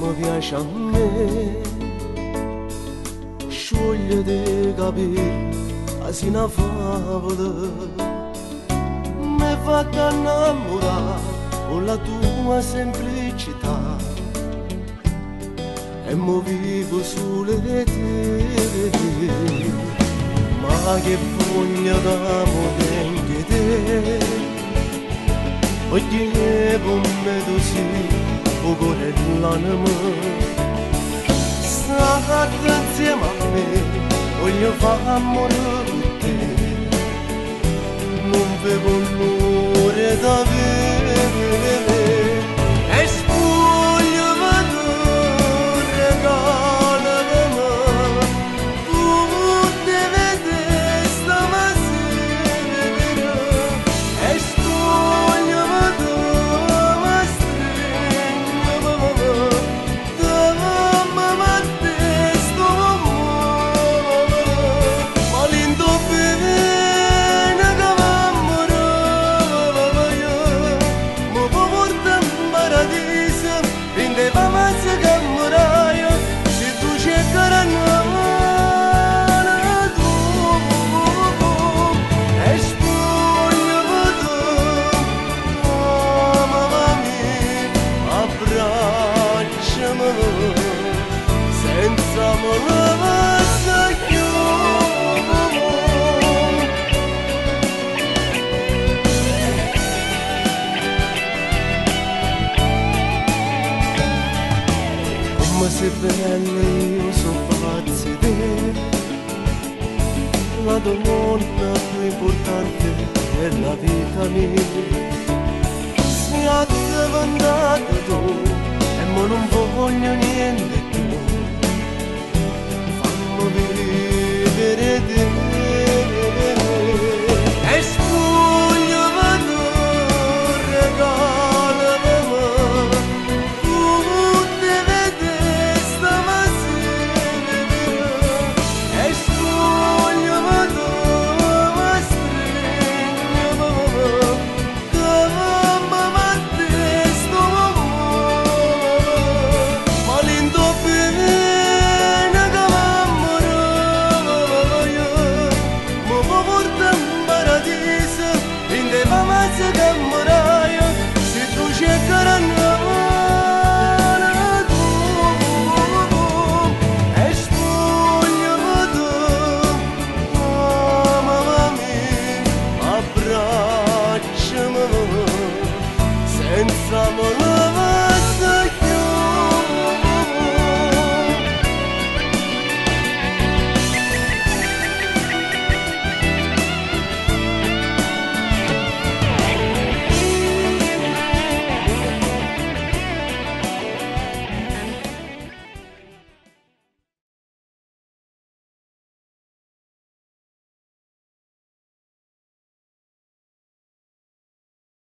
mi piace a me, scioglie dei capelli, quasi una favola, mi fa innamorare con la tua semplicità, e mo vivo sulle te, ma che voglia d'amore anche te, oggi come tu sei, o cuore dell'anima, sta insieme a me, voglio fare amore con te, non vedo l'ora da vedere, e spoglio vado, regala per me, tu devi vedere stamattina, e spoglio vado, ma stringo, da mamma te sto amore, ma lindo bene che m'amore, mo può portare in paradiso, rinde mamazza che moraio, se tu cercherai e spoglio mamma mia, abbracciami, senza molesta più. Come sei bella, io sono pazzo di te, la donna più importante della vita mia. Sia diventata tu, e mo non voglio niente più, fammi vivere te. E spoglio vado, regala per me, tu devi vedere stamattina, e spoglio vado, ma stringo, che mamma te sto amore, ma lindo bene che m'amore, mo può portare in paradiso, rinde mamazza che moraio, se tu cercherai tu, e spoglio vado, mamma mia, abbracciami, senza amore.